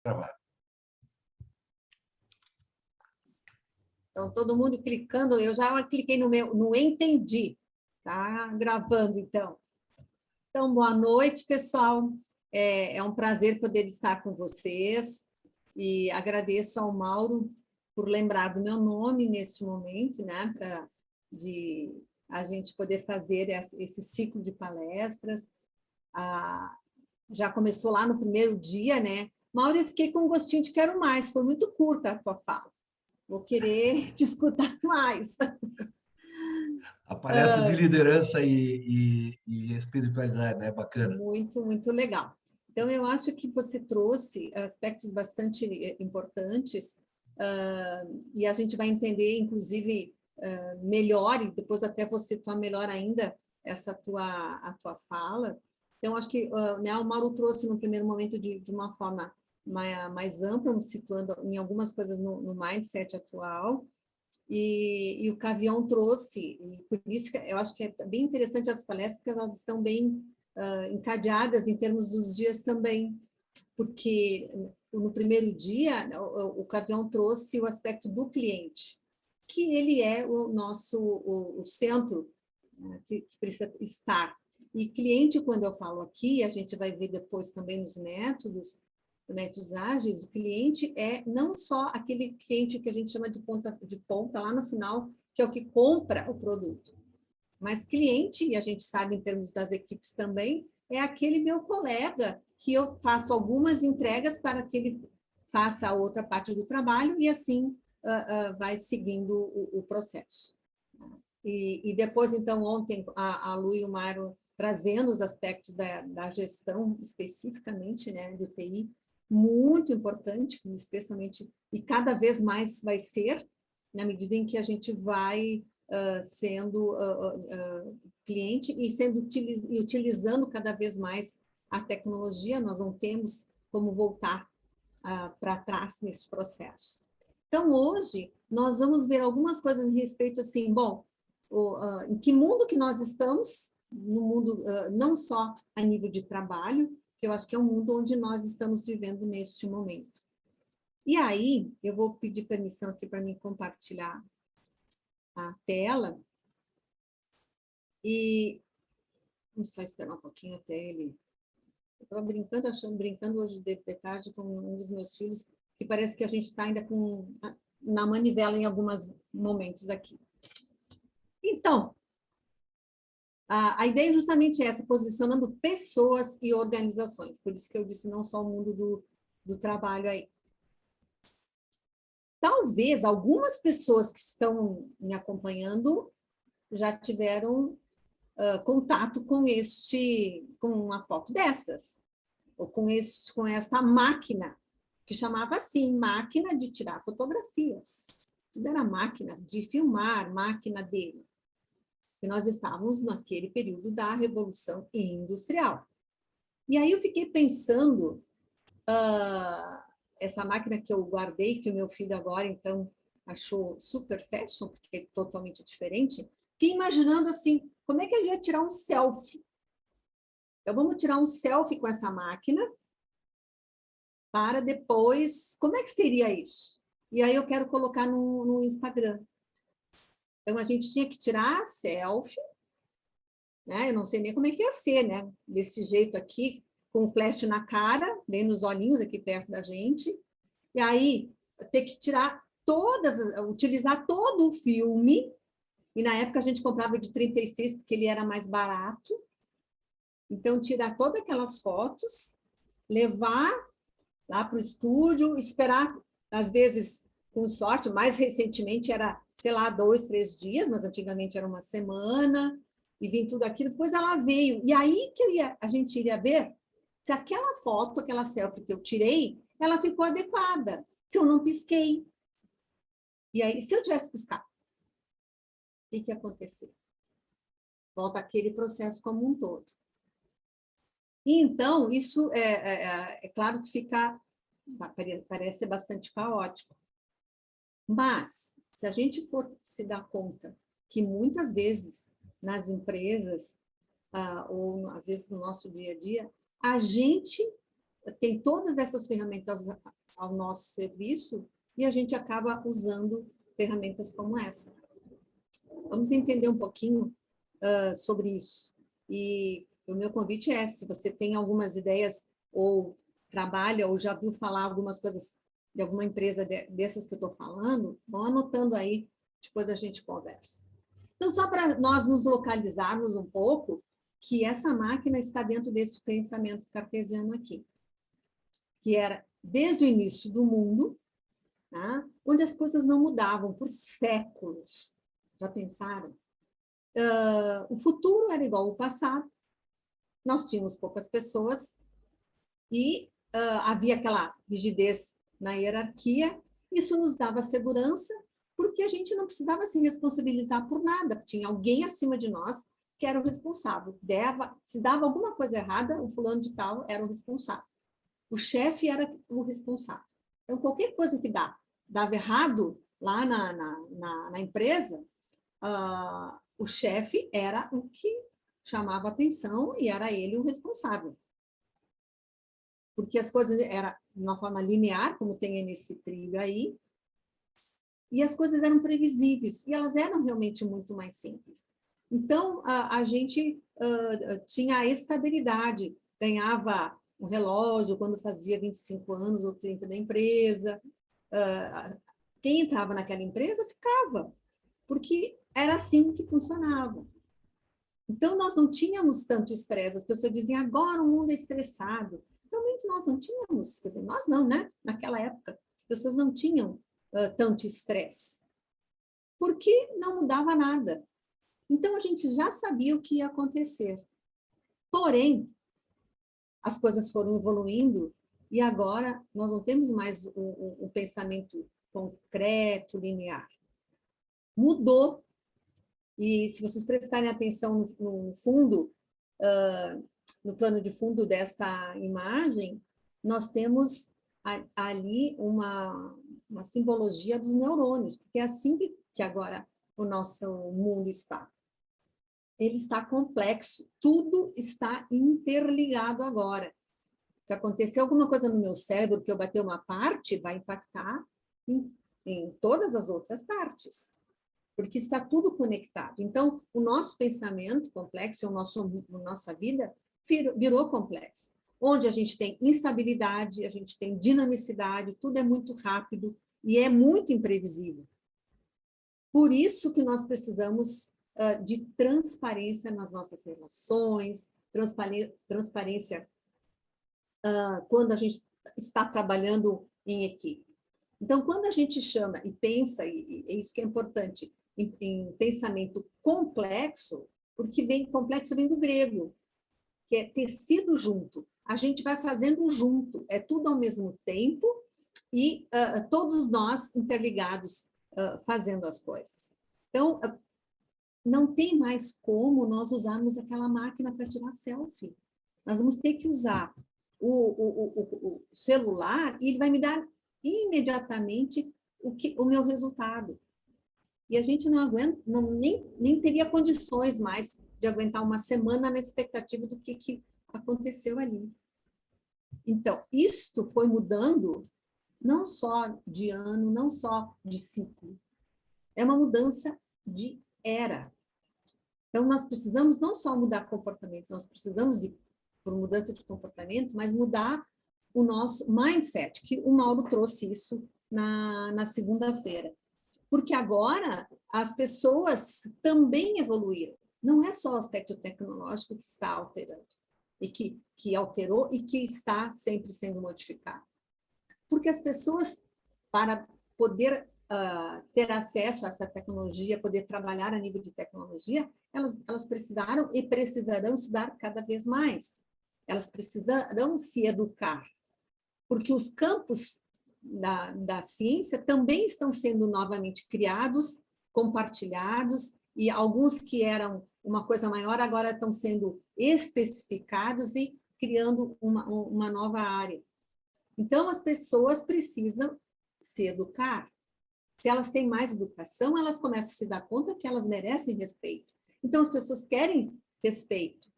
Gravar. Então, todo mundo clicando, eu já cliquei no entendi, tá gravando, então. Então, boa noite, pessoal. É um prazer poder estar com vocês e agradeço ao Mauro por lembrar do meu nome neste momento, né, de a gente poder fazer esse ciclo de palestras. Já começou lá no primeiro dia, né? Mauro, eu fiquei com um gostinho de quero mais, foi muito curta a tua fala. Vou querer te escutar mais. A palestra de liderança e espiritualidade, né? Bacana. Muito, muito legal. Então, eu acho que você trouxe aspectos bastante importantes e a gente vai entender, inclusive, melhor, e depois até você situar melhor ainda a tua fala. Então, acho que né, o Mauro trouxe no primeiro momento de uma forma mais ampla, nos situando em algumas coisas no mindset atual, e o Cavião trouxe, e por isso que eu acho que é bem interessante as palestras, porque elas estão bem encadeadas em termos dos dias também, porque no primeiro dia o Cavião trouxe o aspecto do cliente, que ele é o nosso o centro, né, que precisa estar. E cliente, quando eu falo aqui, a gente vai ver depois também nos métodos ágeis, o cliente é não só aquele cliente que a gente chama de ponta lá no final, que é o que compra o produto, mas cliente, e a gente sabe em termos das equipes também, é aquele meu colega que eu faço algumas entregas para que ele faça a outra parte do trabalho e assim vai seguindo o processo. E depois, então, ontem, a Lu e o Mário trazendo os aspectos da gestão, especificamente, né, do TI, muito importante, especialmente, e cada vez mais vai ser, na medida em que a gente vai sendo cliente e utilizando cada vez mais a tecnologia, nós não temos como voltar para trás nesse processo. Então, hoje, nós vamos ver algumas coisas a respeito, assim, bom, em que mundo que nós estamos, no mundo não só a nível de trabalho, que eu acho que é um mundo onde nós estamos vivendo neste momento. E aí, eu vou pedir permissão aqui para mim compartilhar a tela, e vamos só esperar um pouquinho até ele. Eu estava brincando hoje de tarde com um dos meus filhos, que parece que a gente está ainda na manivela em alguns momentos aqui. Então, a ideia é justamente essa, posicionando pessoas e organizações, por isso que eu disse não só o mundo do trabalho aí. Talvez algumas pessoas que estão me acompanhando já tiveram contato com uma foto dessas, ou com esta máquina, que chamava assim, máquina de tirar fotografias. Tudo era máquina de filmar, máquina dele. E nós estávamos naquele período da Revolução Industrial. E aí eu fiquei pensando, essa máquina que eu guardei, que o meu filho agora, então, achou super fashion, porque é totalmente diferente, fiquei imaginando assim, como é que ele ia tirar um selfie? Então, vamos tirar um selfie com essa máquina, para depois, como é que seria isso? E aí eu quero colocar no Instagram. Então, a gente tinha que tirar a selfie, né? Eu não sei nem como é que ia ser, né? Desse jeito aqui, com o flash na cara, bem nos olhinhos aqui perto da gente. E aí, ter que tirar utilizar todo o filme, e na época a gente comprava de 36, porque ele era mais barato. Então, tirar todas aquelas fotos, levar lá para o estúdio, esperar, às vezes, com sorte, mais recentemente era, sei lá, 2, 3 dias, mas antigamente era uma semana, e vim tudo aquilo, depois ela veio, e aí que a gente iria ver se aquela foto, aquela selfie que eu tirei, ela ficou adequada, se eu não pisquei. E aí, se eu tivesse piscado, o que ia acontecer? Volta aquele processo como um todo. E então, isso é claro que parece ser bastante caótico. Mas, se a gente for se dar conta que muitas vezes nas empresas, ou às vezes no nosso dia a dia, a gente tem todas essas ferramentas ao nosso serviço e a gente acaba usando ferramentas como essa. Vamos entender um pouquinho sobre isso. E o meu convite é, se você tem algumas ideias ou trabalha ou já viu falar algumas coisas de alguma empresa dessas que eu estou falando, vão anotando aí, depois a gente conversa. Então, só para nós nos localizarmos um pouco, que essa máquina está dentro desse pensamento cartesiano aqui, que era desde o início do mundo, tá? Onde as coisas não mudavam por séculos. Já pensaram? O futuro era igual ao passado, nós tínhamos poucas pessoas e havia aquela rigidez na hierarquia, isso nos dava segurança, porque a gente não precisava se responsabilizar por nada, tinha alguém acima de nós que era o responsável. Se dava alguma coisa errada, o fulano de tal era o responsável. O chefe era o responsável. Então, qualquer coisa que dava errado lá na empresa, o chefe era o que chamava atenção e era ele o responsável. Porque as coisas eram de uma forma linear, como tem nesse trilho aí, e as coisas eram previsíveis, e elas eram realmente muito mais simples. Então, a gente tinha a estabilidade, ganhava um relógio quando fazia 25 anos ou 30 da empresa. Quem entrava naquela empresa ficava, porque era assim que funcionava. Então, nós não tínhamos tanto estresse. As pessoas diziam, agora o mundo é estressado. Realmente, nós não tínhamos, quer dizer, nós não, né? Naquela época, as pessoas não tinham tanto estresse, porque não mudava nada. Então, a gente já sabia o que ia acontecer. Porém, as coisas foram evoluindo e agora nós não temos mais um pensamento concreto, linear. Mudou. E se vocês prestarem atenção no fundo, no plano de fundo desta imagem, nós temos ali uma simbologia dos neurônios, porque é assim que agora o nosso mundo está. Ele está complexo, tudo está interligado agora. Se acontecer alguma coisa no meu cérebro, que eu bater uma parte, vai impactar em todas as outras partes, porque está tudo conectado. Então, o nosso pensamento complexo, a nossa vida, virou complexa, onde a gente tem instabilidade, a gente tem dinamicidade, tudo é muito rápido e é muito imprevisível. Por isso que nós precisamos de transparência nas nossas relações, transparência quando a gente está trabalhando em equipe. Então, quando a gente chama e pensa, e é isso que é importante, em pensamento complexo, porque complexo vem do grego, que é tecido junto. A gente vai fazendo junto, é tudo ao mesmo tempo e todos nós interligados fazendo as coisas. Então, não tem mais como nós usarmos aquela máquina para tirar selfie. Nós vamos ter que usar o celular e ele vai me dar imediatamente o meu resultado. E a gente não aguenta, nem teria condições mais de aguentar uma semana na expectativa do que aconteceu ali. Então, isto foi mudando não só de ano, não só de ciclo. É uma mudança de era. Então, nós precisamos não só mudar comportamentos, nós precisamos ir por mudança de comportamento, mas mudar o nosso mindset, que o Mauro trouxe isso na segunda-feira. Porque agora as pessoas também evoluíram. Não é só o aspecto tecnológico que está alterando, e que alterou e que está sempre sendo modificado. Porque as pessoas, para poder ter acesso a essa tecnologia, poder trabalhar a nível de tecnologia, elas precisaram e precisarão estudar cada vez mais. Elas precisarão se educar, porque os campos da ciência também estão sendo novamente criados, compartilhados, e alguns que eram uma coisa maior agora estão sendo especificados e criando uma nova área. Então, as pessoas precisam se educar. Se elas têm mais educação, elas começam a se dar conta que elas merecem respeito. Então, as pessoas querem respeito.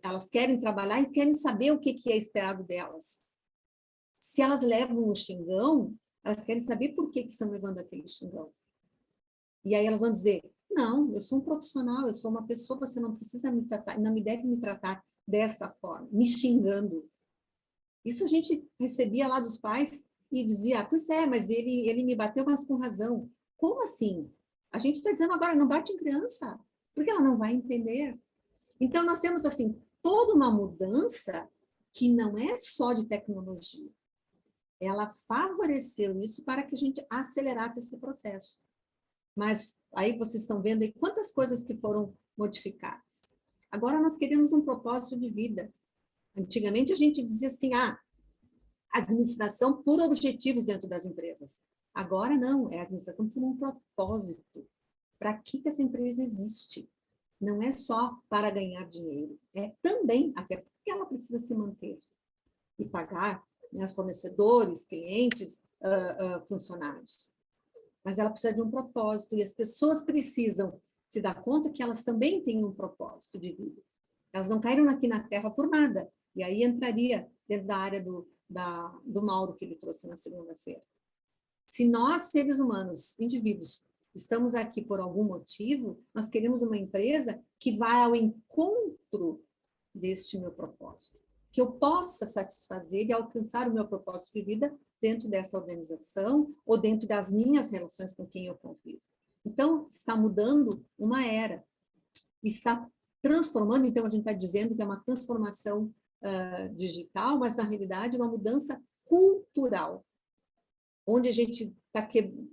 elas querem trabalhar e querem saber o que é esperado delas. Se elas levam um xingão, elas querem saber por que estão levando aquele xingão. E aí elas vão dizer, não, eu sou um profissional, eu sou uma pessoa, você não precisa me tratar, não me deve me tratar dessa forma, me xingando. Isso a gente recebia lá dos pais e dizia, pois é, mas ele me bateu, mas com razão. Como assim? A gente está dizendo agora, não bate em criança, porque ela não vai entender. Então, nós temos, assim, toda uma mudança que não é só de tecnologia. Ela favoreceu isso para que a gente acelerasse esse processo. Mas aí vocês estão vendo aí quantas coisas que foram modificadas. Agora nós queremos um propósito de vida. Antigamente a gente dizia assim, administração por objetivos dentro das empresas. Agora não, é administração por um propósito. Para que essa empresa existe? Não é só para ganhar dinheiro, é também até porque ela precisa se manter e pagar, né, os fornecedores, clientes, funcionários. Mas ela precisa de um propósito, e as pessoas precisam se dar conta que elas também têm um propósito de vida. Elas não caíram aqui na Terra por nada, e aí entraria dentro da área do Mauro que ele trouxe na segunda-feira. Se nós, seres humanos, indivíduos, estamos aqui por algum motivo, nós queremos uma empresa que vá ao encontro deste meu propósito, que eu possa satisfazer e alcançar o meu propósito de vida dentro dessa organização ou dentro das minhas relações com quem eu convivo. Então, está mudando uma era, está transformando, então a gente está dizendo que é uma transformação digital, mas na realidade é uma mudança cultural, onde a gente está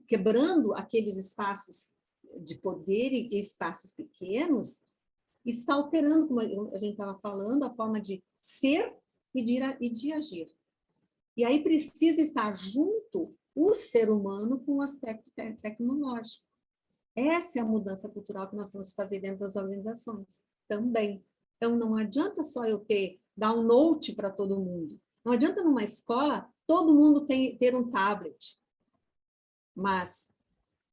quebrando aqueles espaços de poder e espaços pequenos, está alterando, como a gente estava falando, a forma de ser e de agir. E aí precisa estar junto o ser humano com o aspecto tecnológico. Essa é a mudança cultural que nós temos que fazer dentro das organizações também. Então, não adianta só eu dar um note para todo mundo. Não adianta numa escola todo mundo ter um tablet. Mas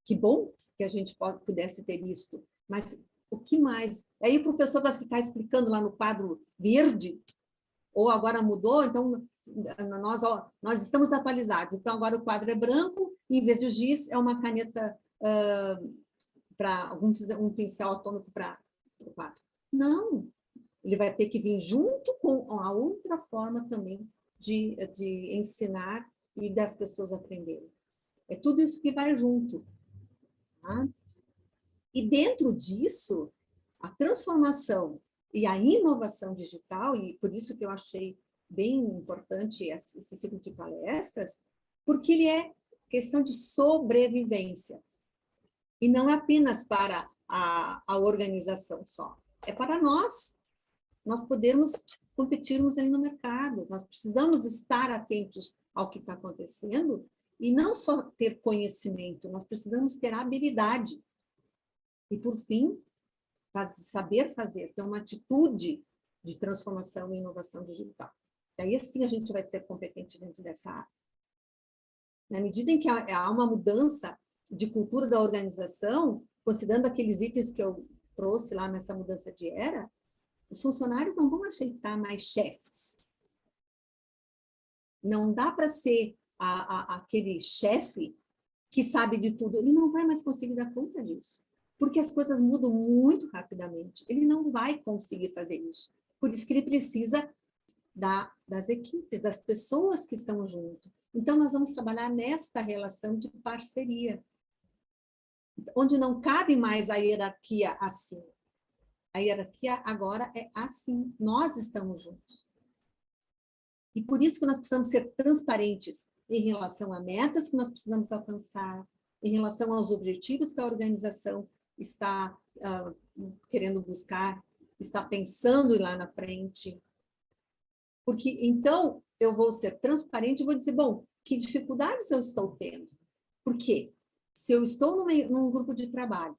que bom que a gente pudesse ter isso. Mas o que mais? Aí o professor vai ficar explicando lá no quadro verde, ou agora mudou, então nós estamos atualizados. Então, agora o quadro é branco, e em vez de giz, é uma caneta para um pincel atômico para o quadro. Não, ele vai ter que vir junto com a outra forma também de ensinar e das pessoas aprenderem. É tudo isso que vai junto. Tá? E dentro disso, a transformação e a inovação digital, e por isso que eu achei bem importante esse ciclo de palestras, porque ele é questão de sobrevivência. E não é apenas para a organização só, é para nós podermos competirmos aí no mercado. Nós precisamos estar atentos ao que está acontecendo e não só ter conhecimento, nós precisamos ter habilidade. E, por fim, saber fazer, ter uma atitude de transformação e inovação digital. E aí, assim, a gente vai ser competente dentro dessa área. Na medida em que há uma mudança de cultura da organização, considerando aqueles itens que eu trouxe lá nessa mudança de era, os funcionários não vão aceitar mais chefes. Não dá para ser aquele chefe que sabe de tudo. Ele não vai mais conseguir dar conta disso, porque as coisas mudam muito rapidamente. Ele não vai conseguir fazer isso. Por isso que ele precisa das equipes, das pessoas que estão junto. Então, nós vamos trabalhar nesta relação de parceria, onde não cabe mais a hierarquia assim. A hierarquia agora é assim, nós estamos juntos. E por isso que nós precisamos ser transparentes em relação a metas que nós precisamos alcançar, em relação aos objetivos que a organização está querendo buscar, está pensando lá na frente. Porque, então, eu vou ser transparente e vou dizer, bom, que dificuldades eu estou tendo? Por quê? Se eu estou num grupo de trabalho,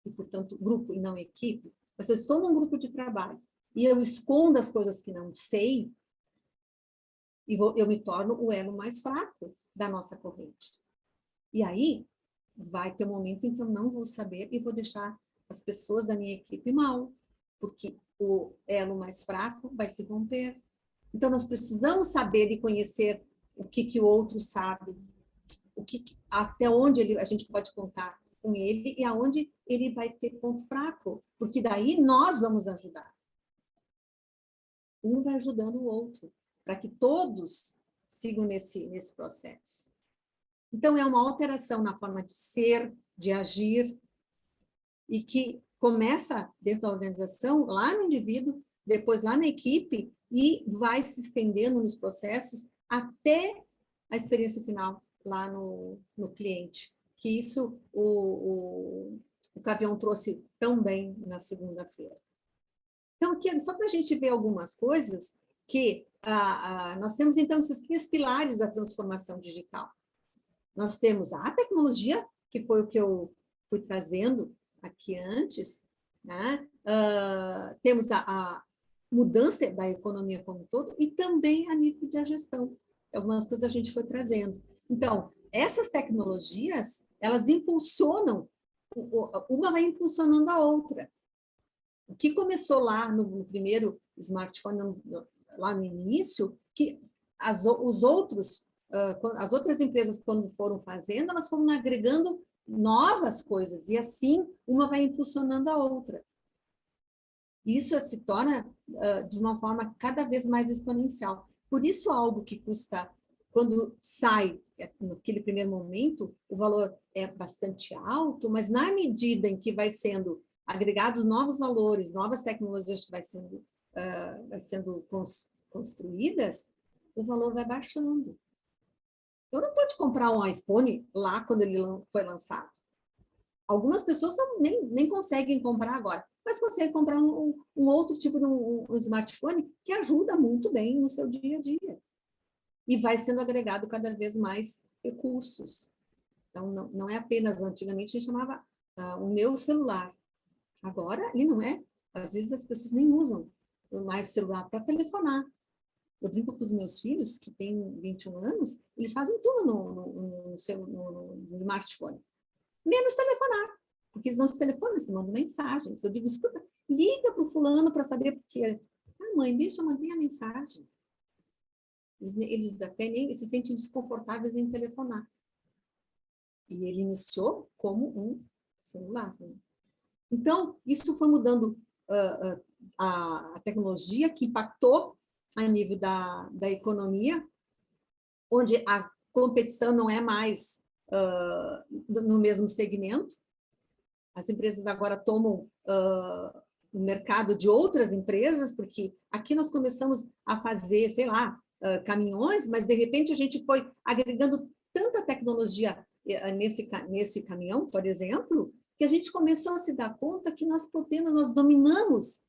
e, portanto, grupo e não equipe, mas se eu estou num grupo de trabalho e eu escondo as coisas que não sei, eu me torno o elo mais fraco da nossa corrente. E aí, vai ter um momento em que eu não vou saber e vou deixar as pessoas da minha equipe mal. porque o elo mais fraco vai se romper. Então, nós precisamos saber e conhecer o que o outro sabe, até onde a gente pode contar com ele e aonde ele vai ter ponto fraco, porque daí nós vamos ajudar. Um vai ajudando o outro, para que todos sigam nesse processo. Então, é uma alteração na forma de ser, de agir, e que começa dentro da organização, lá no indivíduo, depois lá na equipe, e vai se estendendo nos processos até a experiência final, lá no cliente. Que isso o Cavião trouxe tão bem na segunda-feira. Então, aqui, só para a gente ver algumas coisas, que nós temos, então, esses 3 pilares da transformação digital. Nós temos a tecnologia, que foi o que eu fui trazendo aqui antes, né? Temos a mudança da economia como um todo e também a nível de gestão. Algumas coisas a gente foi trazendo. Então, essas tecnologias, elas impulsionam, uma vai impulsionando a outra. O que começou lá no primeiro smartphone, lá no início, que as outras empresas, quando foram fazendo, elas foram agregando novas coisas, e assim uma vai impulsionando a outra. Isso se torna de uma forma cada vez mais exponencial. Por isso, algo que custa, quando sai, naquele primeiro momento, o valor é bastante alto, mas na medida em que vai sendo agregados novos valores, novas tecnologias que vai sendo construídas, o valor vai baixando. Eu não pude comprar um iPhone lá quando ele foi lançado. Algumas pessoas nem conseguem comprar agora, mas conseguem comprar um outro tipo de um smartphone que ajuda muito bem no seu dia a dia. E vai sendo agregado cada vez mais recursos. Então, não é apenas, antigamente a gente chamava o meu celular. Agora, ele não é. Às vezes as pessoas nem usam mais celular para telefonar. Eu brinco com os meus filhos, que têm 21 anos, eles fazem tudo no smartphone. Menos telefonar, porque eles não se telefonam, eles mandam mensagens. Eu digo, escuta, liga para o fulano para saber porque... Ah, mãe, deixa eu manter a mensagem. Eles até nem se sentem desconfortáveis em telefonar. E ele iniciou como um celular. Né? Então, isso foi mudando a tecnologia, que impactou a nível da economia, onde a competição não é mais no mesmo segmento. As empresas agora tomam o mercado de outras empresas, porque aqui nós começamos a fazer, sei lá, caminhões, mas de repente a gente foi agregando tanta tecnologia nesse caminhão, por exemplo, que a gente começou a se dar conta que nós dominamos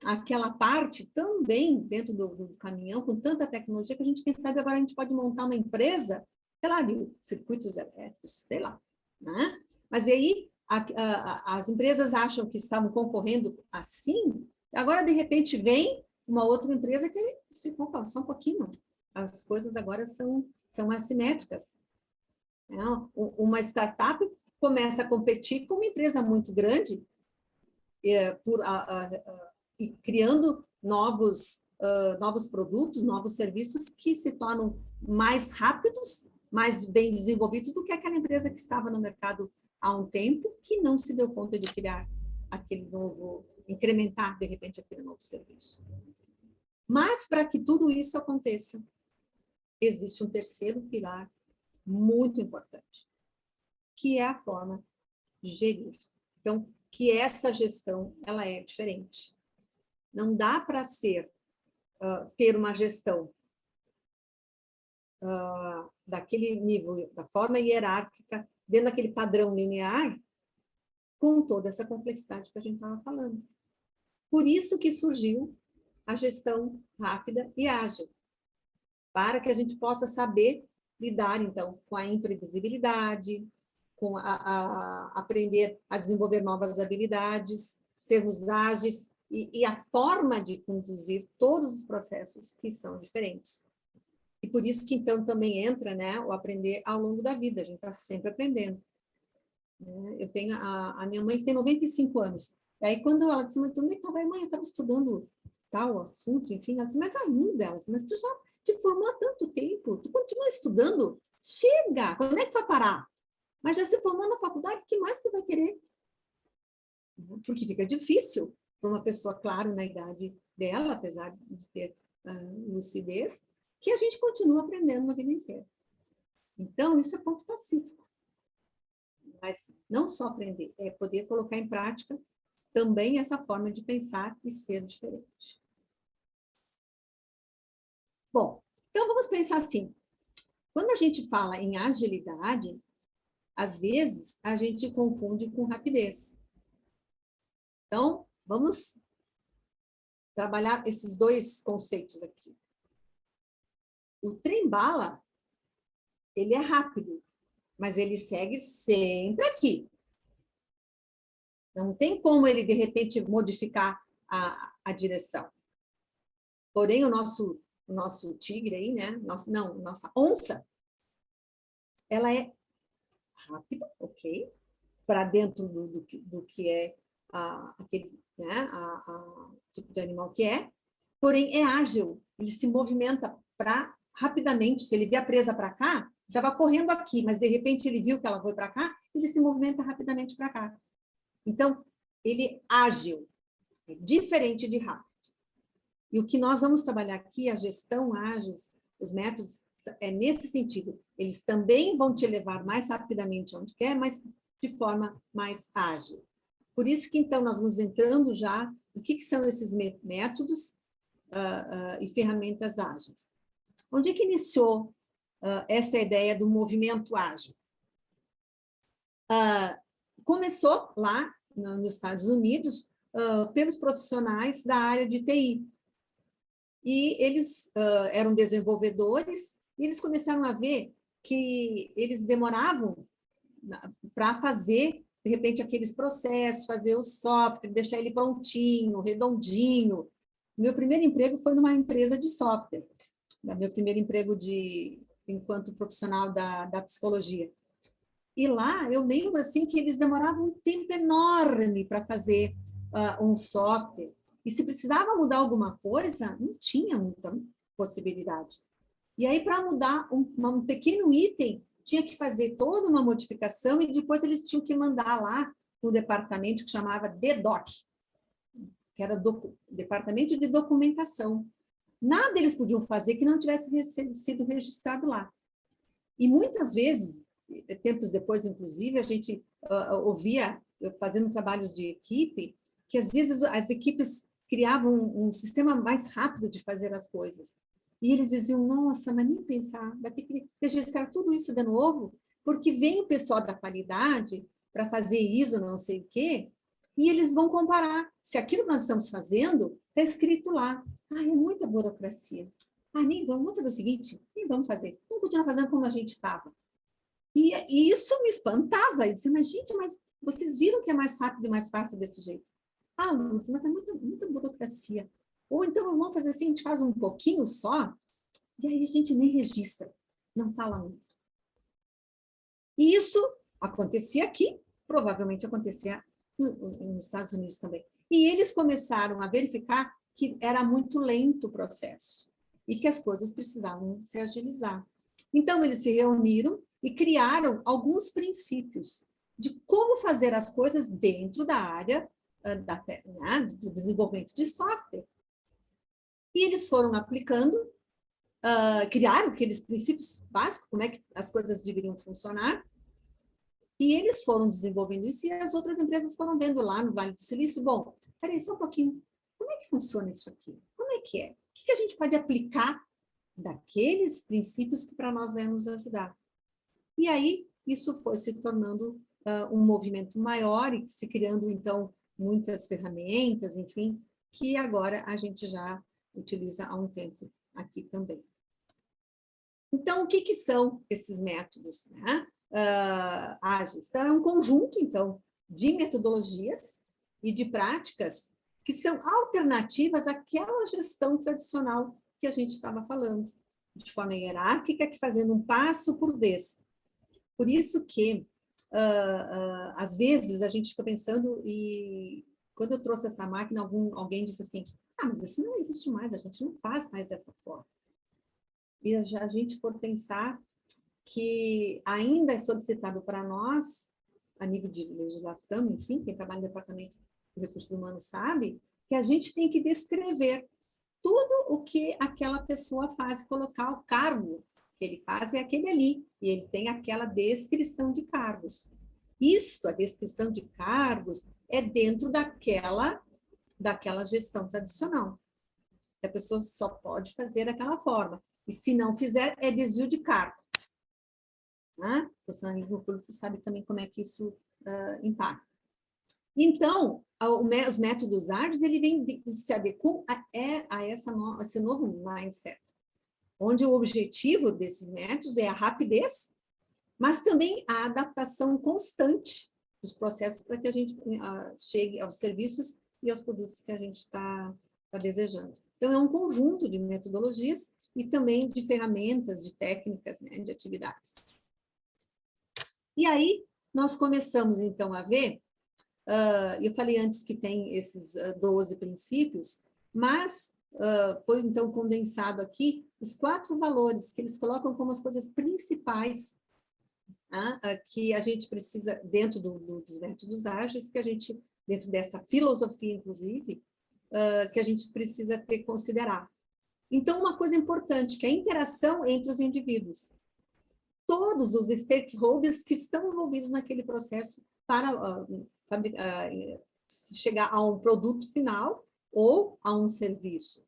aquela parte também dentro do caminhão, com tanta tecnologia, que a gente, quem sabe, agora a gente pode montar uma empresa, sei lá, de circuitos elétricos, sei lá, né? Mas aí as empresas acham que estavam concorrendo assim, agora, de repente, vem uma outra empresa que ficou só um pouquinho. As coisas agora são assimétricas. Uma startup começa a competir com uma empresa muito grande e criando novos produtos, novos serviços que se tornam mais rápidos, mais bem desenvolvidos do que aquela empresa que estava no mercado há um tempo, que não se deu conta de criar aquele novo, incrementar, de repente, aquele novo serviço. Mas, para que tudo isso aconteça, existe um terceiro pilar muito importante, que é a forma de gerir. Então, que essa gestão, ela é diferente. Não dá para ter uma gestão daquele nível, da forma hierárquica, dentro daquele padrão linear, com toda essa complexidade que a gente estava falando. Por isso que surgiu a gestão rápida e ágil, para que a gente possa saber lidar, então, com a imprevisibilidade, com aprender a desenvolver novas habilidades, sermos ágeis, e a forma de conduzir todos os processos que são diferentes. E por isso que, então, também entra, né, o aprender ao longo da vida, a gente está sempre aprendendo. Eu tenho a minha mãe que tem 95 anos, E aí, quando ela disse, mas onde estava? Mãe, eu estava estudando tal assunto, enfim. Ela disse, mas ainda, ela disse, mas tu já te formou há tanto tempo, tu continua estudando? Chega! Quando é que tu vai parar? Mas já se formou na faculdade, o que mais tu vai querer? Porque fica difícil para uma pessoa, claro, na idade dela, apesar de ter lucidez, que a gente continua aprendendo a vida inteira. Então, isso é ponto pacífico. Mas não só aprender, é poder colocar em prática também essa forma de pensar e ser diferente. Bom, então vamos pensar assim. Quando a gente fala em agilidade, às vezes a gente confunde com rapidez. Então, vamos trabalhar esses dois conceitos aqui. O trem-bala, ele é rápido, mas ele segue sempre aqui. Não tem como ele, de repente, modificar a direção. Porém, o nosso tigre aí, né? Nossa onça, ela é rápida, ok? Para dentro do que é aquele, né? Tipo de animal que é. Porém, é ágil. Ele se movimenta rapidamente. Se ele vê a presa para cá, já vai correndo aqui, mas de repente ele viu que ela foi para cá, ele se movimenta rapidamente para cá. Então, ele é ágil, é diferente de rápido. E o que nós vamos trabalhar aqui, a gestão ágil, os métodos, é nesse sentido. Eles também vão te levar mais rapidamente onde quer, mas de forma mais ágil. Por isso que, então, nós vamos entrando já no que são esses métodos e ferramentas ágeis. Onde é que iniciou essa ideia do movimento ágil? Começou lá nos Estados Unidos pelos profissionais da área de TI. E eles eram desenvolvedores e eles começaram a ver que eles demoravam para fazer, de repente, aqueles processos, fazer o software, deixar ele prontinho, redondinho. Meu primeiro emprego foi numa empresa de software, meu primeiro emprego enquanto profissional da psicologia. E lá eu lembro assim, que eles demoravam um tempo enorme para fazer um software. E se precisava mudar alguma coisa, não tinha muita possibilidade. E aí, para mudar um pequeno item, tinha que fazer toda uma modificação e depois eles tinham que mandar lá no departamento que chamava DDoC, que era Departamento de Documentação. Nada eles podiam fazer que não tivesse sido registrado lá. E muitas vezes, tempos depois, inclusive, a gente ouvia, fazendo trabalhos de equipe, que às vezes as equipes criavam um sistema mais rápido de fazer as coisas. E eles diziam, nossa, mas nem pensar, vai ter que registrar tudo isso de novo, porque vem o pessoal da qualidade para fazer isso, não sei o quê, e eles vão comparar se aquilo que nós estamos fazendo está escrito lá. É muita burocracia. Nem vamos fazer o seguinte, nem vamos fazer, vamos continuar fazendo como a gente estava. E isso me espantava. Eu disse, mas gente, mas vocês viram que é mais rápido e mais fácil desse jeito? Lourdes, mas é muita burocracia. Ou então vamos fazer assim, a gente faz um pouquinho só, e aí a gente nem registra, não fala muito. E isso acontecia aqui, provavelmente acontecia nos Estados Unidos também. E eles começaram a verificar que era muito lento o processo e que as coisas precisavam se agilizar. Então, eles se reuniram e criaram alguns princípios de como fazer as coisas dentro da área do desenvolvimento de software. E eles foram aplicando, criaram aqueles princípios básicos, como é que as coisas deveriam funcionar, e eles foram desenvolvendo isso, e as outras empresas foram vendo lá no Vale do Silício, bom, peraí, só um pouquinho, como é que funciona isso aqui? Como é que é? O que a gente pode aplicar daqueles princípios que para nós vai nos ajudar? E aí, isso foi se tornando um movimento maior e se criando, então, muitas ferramentas, enfim, que agora a gente já utiliza há um tempo aqui também. Então, o que são esses métodos, né? Ágeis? Então, é um conjunto, então, de metodologias e de práticas que são alternativas àquela gestão tradicional que a gente estava falando, de forma hierárquica, que fazendo um passo por vez. Por isso que, às vezes, a gente fica pensando Quando eu trouxe essa máquina, alguém disse assim, mas isso não existe mais, a gente não faz mais dessa forma. E a gente for pensar que ainda é solicitado para nós, a nível de legislação, enfim, quem trabalha no Departamento de Recursos Humanos sabe, que a gente tem que descrever tudo o que aquela pessoa faz, colocar o cargo que ele faz é aquele ali, e ele tem aquela descrição de cargos. Isso, a descrição de cargos, é dentro daquela gestão tradicional. A pessoa só pode fazer daquela forma. E se não fizer, é desvio de cargo. Né? O funcionalismo público sabe também como é que isso impacta. Então, os métodos ágeis, ele vem se adequam a esse novo mindset, onde o objetivo desses métodos é a rapidez, mas também a adaptação constante dos processos para que a gente chegue aos serviços e aos produtos que a gente está desejando. Então, é um conjunto de metodologias e também de ferramentas, de técnicas, né, de atividades. E aí, nós começamos, então, a ver, eu falei antes que tem esses 12 princípios, mas foi, então, condensado aqui os 4 valores que eles colocam como as coisas principais que a gente precisa, dentro dos métodos ágeis, que a gente, dentro dessa filosofia, inclusive, que a gente precisa considerar. Então, uma coisa importante, que é a interação entre os indivíduos. Todos os stakeholders que estão envolvidos naquele processo para chegar a um produto final ou a um serviço.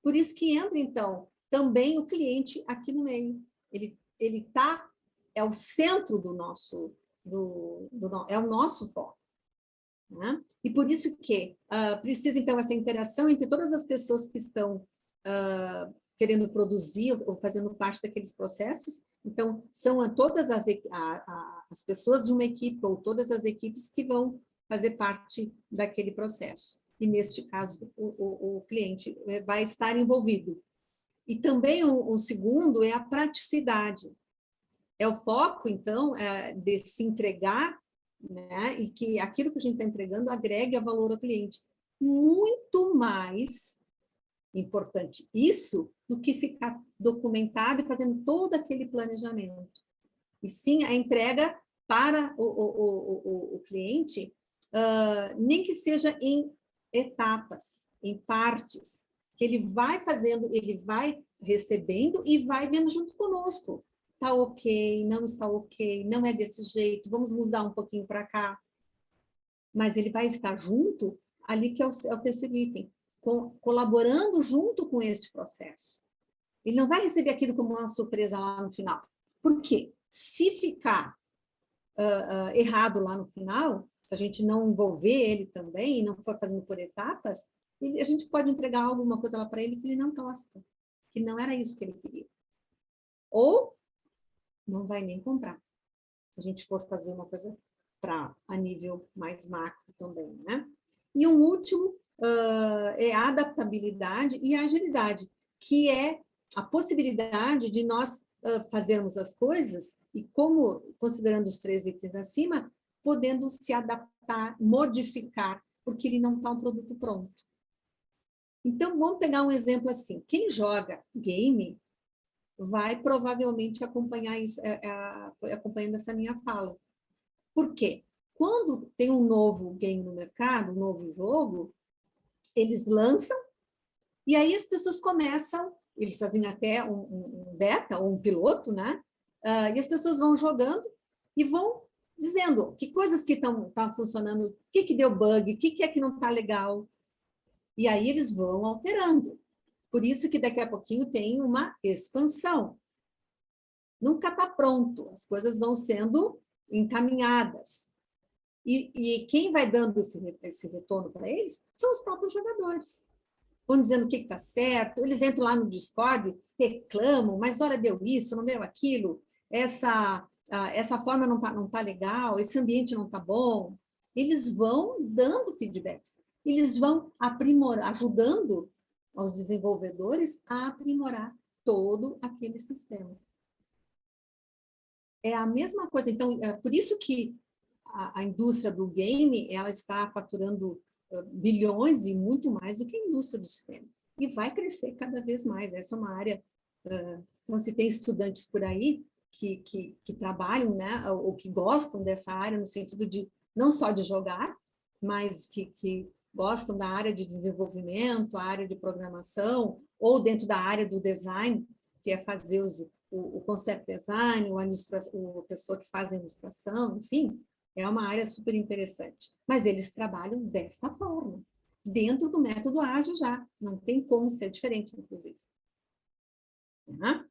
Por isso que entra, então, também o cliente aqui no meio. Ele é o centro do nosso, é o nosso foco. Né? E por isso que precisa, então, essa interação entre todas as pessoas que estão querendo produzir ou fazendo parte daqueles processos. Então, são todas as pessoas de uma equipe ou todas as equipes que vão fazer parte daquele processo. E, neste caso, o cliente vai estar envolvido. E também o segundo é a praticidade. É o foco, então, de se entregar, né, e que aquilo que a gente está entregando agregue valor ao cliente. Muito mais importante isso do que ficar documentado e fazendo todo aquele planejamento. E sim, a entrega para o cliente, nem que seja em etapas, em partes, que ele vai fazendo, ele vai recebendo e vai vendo junto conosco. Está ok, não está ok, não é desse jeito, vamos mudar um pouquinho para cá. Mas ele vai estar junto ali, que é o terceiro item, colaborando junto com este processo. Ele não vai receber aquilo como uma surpresa lá no final. Por quê? Se ficar errado lá no final, se a gente não envolver ele também e não for fazendo por etapas, a gente pode entregar alguma coisa lá para ele que ele não gosta, que não era isso que ele queria. Ou não vai nem comprar, se a gente for fazer uma coisa a nível mais macro também, né? E um último é a adaptabilidade e a agilidade, que é a possibilidade de nós fazermos as coisas e, como, considerando os 3 itens acima, podendo se adaptar, modificar, porque ele não está um produto pronto. Então, vamos pegar um exemplo assim. Quem joga game vai provavelmente acompanhar isso, acompanhando essa minha fala. Por quê? Quando tem um novo game no mercado, um novo jogo, eles lançam e aí as pessoas começam, eles fazem até um beta ou um piloto, né? E as pessoas vão jogando e vão dizendo que coisas que estão funcionando, o que deu bug, o que é que não está legal. E aí eles vão alterando. Por isso que daqui a pouquinho tem uma expansão. Nunca está pronto, as coisas vão sendo encaminhadas. E quem vai dando esse retorno para eles são os próprios jogadores. Vão dizendo o que está certo, eles entram lá no Discord, reclamam, mas olha, deu isso, não deu aquilo, essa forma não tá legal, esse ambiente não está bom. Eles vão dando feedbacks, eles vão aprimorar, ajudando os desenvolvedores a aprimorar todo aquele sistema. É a mesma coisa, então, é por isso que a indústria do game, ela está faturando bilhões e muito mais do que a indústria do cinema. E vai crescer cada vez mais. Essa é uma área... Então, se tem estudantes por aí que trabalham, né, ou que gostam dessa área, no sentido de não só de jogar, mas que gostam da área de desenvolvimento, a área de programação, ou dentro da área do design, que é fazer o concept design, a pessoa que faz a ilustração, enfim, é uma área super interessante. Mas eles trabalham desta forma, dentro do método ágil já, não tem como ser diferente, inclusive. Tá?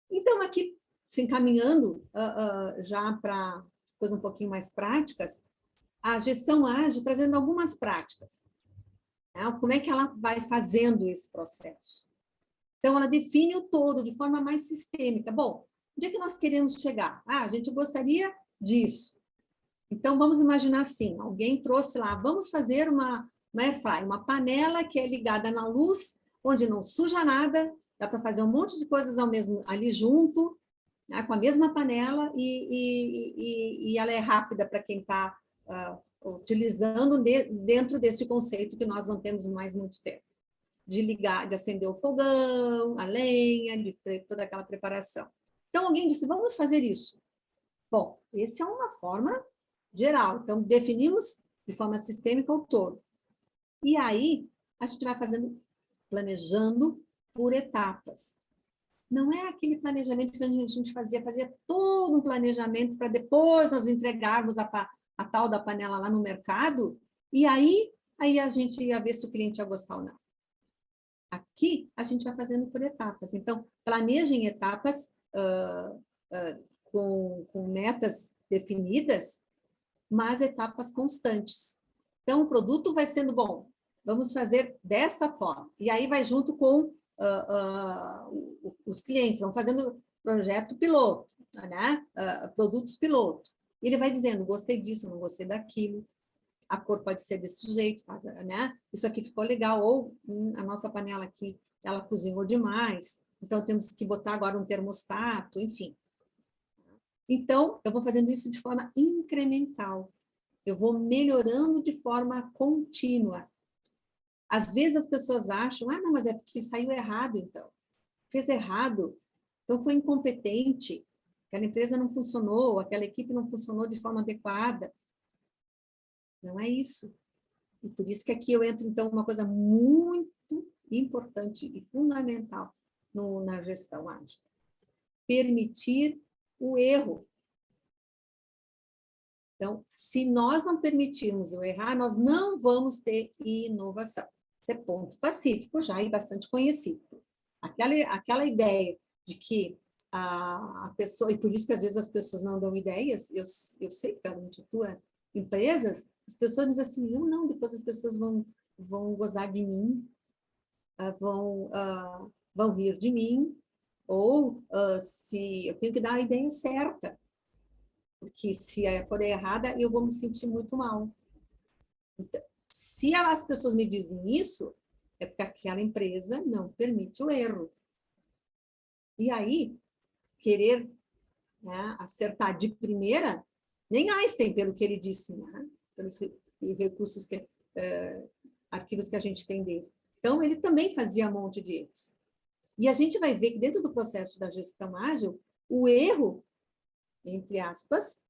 Então, aqui, se encaminhando já para coisas um pouquinho mais práticas, a gestão ágil trazendo algumas práticas. Né? Como é que ela vai fazendo esse processo? Então, ela define o todo de forma mais sistêmica. Bom, onde é que nós queremos chegar? A gente gostaria disso. Então, vamos imaginar assim, alguém trouxe lá, vamos fazer uma airfryer, uma panela que é ligada na luz, onde não suja nada, dá para fazer um monte de coisas ali junto, né, com a mesma panela, e ela é rápida para quem está utilizando dentro desse conceito que nós não temos mais muito tempo. De ligar, de acender o fogão, a lenha, de toda aquela preparação. Então, alguém disse, vamos fazer isso. Bom, essa é uma forma geral. Então, definimos de forma sistêmica o todo. E aí, a gente vai planejando por etapas. Não é aquele planejamento que a gente fazia todo um planejamento para depois nós entregarmos a tal da panela lá no mercado, e aí a gente ia ver se o cliente ia gostar ou não. Aqui, a gente vai fazendo por etapas. Então, planeja em etapas com metas definidas, mas etapas constantes. Então, o produto vai sendo bom. Vamos fazer desta forma. E aí vai junto com os clientes, vão fazendo projeto piloto, né? Produtos piloto. Ele vai dizendo, gostei disso, não gostei daquilo. A cor pode ser desse jeito, né? Isso aqui ficou legal, ou a nossa panela aqui, ela cozinhou demais, então temos que botar agora um termostato, enfim. Então, eu vou fazendo isso de forma incremental, eu vou melhorando de forma contínua. Às vezes as pessoas acham, não, mas é porque saiu errado, então. Fez errado, então foi incompetente, aquela empresa não funcionou, aquela equipe não funcionou de forma adequada. Não é isso. E por isso que aqui eu entro, então, uma coisa muito importante e fundamental na gestão ágil. Permitir o erro. Então, se nós não permitirmos o errar, nós não vamos ter inovação. Isso é ponto pacífico já e bastante conhecido. Aquela ideia de que a pessoa, e por isso que às vezes as pessoas não dão ideias, eu sei que a gente atua em empresas, as pessoas dizem assim, não, depois as pessoas vão gozar de mim, vão rir de mim, ou se eu tenho que dar a ideia certa, porque se for errada, eu vou me sentir muito mal. Então, se as pessoas me dizem isso, é porque aquela empresa não permite o erro. E aí, querer, né, acertar de primeira, nem Einstein, pelo que ele disse, né, pelos recursos, arquivos que a gente tem dele. Então, ele também fazia um monte de erros. E a gente vai ver que dentro do processo da gestão ágil, o erro, entre aspas,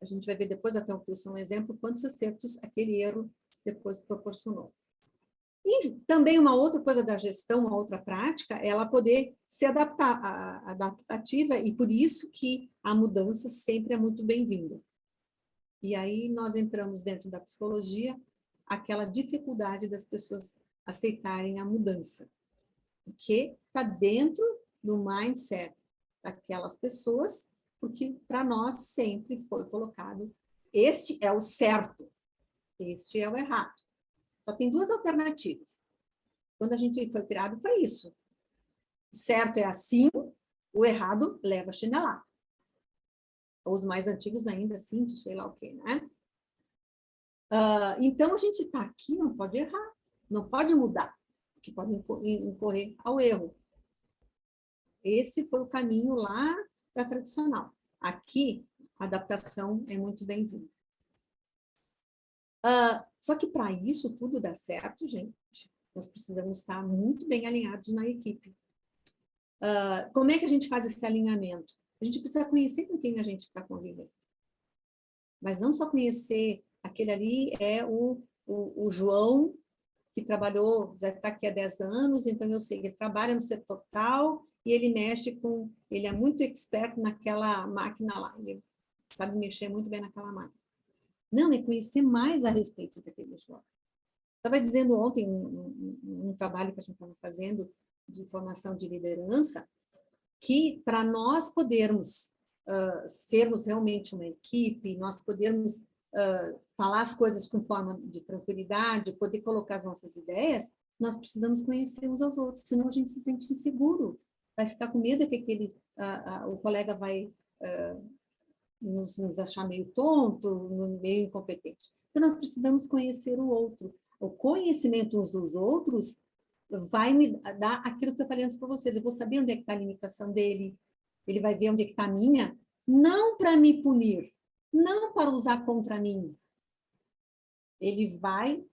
a gente vai ver depois, até um exemplo, quantos acertos aquele erro depois proporcionou. E também uma outra coisa da gestão, uma outra prática, é ela poder se adaptativa, e por isso que a mudança sempre é muito bem-vinda. E aí nós entramos dentro da psicologia, aquela dificuldade das pessoas aceitarem a mudança, porque está dentro do mindset daquelas pessoas, porque para nós sempre foi colocado, este é o certo, este é o errado. Só tem duas alternativas. Quando a gente foi criado, foi isso. O certo é assim, o errado leva chinelada. Os mais antigos ainda, assim, de sei lá o quê, né? Então, a gente está aqui, não pode errar, não pode mudar, porque pode incorrer ao erro. Esse foi o caminho lá da tradicional. Aqui, a adaptação é muito bem-vinda. Só que para isso tudo dar certo, gente, nós precisamos estar muito bem alinhados na equipe. Como é que a gente faz esse alinhamento? A gente precisa conhecer com quem a gente está convivendo. Mas não só conhecer, aquele ali é o João, que trabalhou, já está aqui há 10 anos, então eu sei que ele trabalha no setor tal, e ele mexe com, ele é muito expert naquela máquina lá, ele sabe mexer muito bem naquela máquina. Não, é conhecer mais a respeito daquele João. Estava dizendo ontem, um trabalho que a gente estava fazendo de formação de liderança, que para nós podermos sermos realmente uma equipe, nós podermos falar as coisas com forma de tranquilidade, poder colocar as nossas ideias, nós precisamos conhecer uns aos outros, senão a gente se sente inseguro, vai ficar com medo que o colega vai nos achar meio tonto, meio incompetente. Então, nós precisamos conhecer o outro. O conhecimento uns dos outros vai me dar aquilo que eu falei antes para vocês. Eu vou saber onde é que está a limitação dele, ele vai ver onde é que está a minha, não para me punir, não para usar contra mim. Ele vai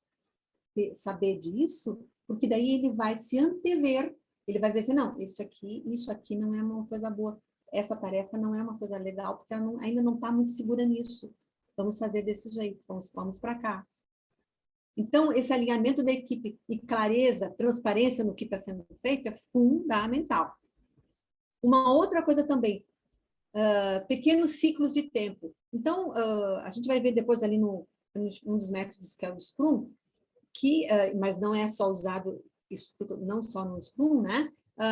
saber disso, porque daí ele vai se antever, ele vai ver assim, não, isso aqui não é uma coisa boa, essa tarefa não é uma coisa legal, porque ela ainda não está muito segura nisso. Vamos fazer desse jeito, vamos para cá. Então, esse alinhamento da equipe e clareza, transparência no que está sendo feito é fundamental. Uma outra coisa também, pequenos ciclos de tempo. Então, a gente vai ver depois ali um dos métodos que é o Scrum, mas não é só usado, isso não só no Scrum, né?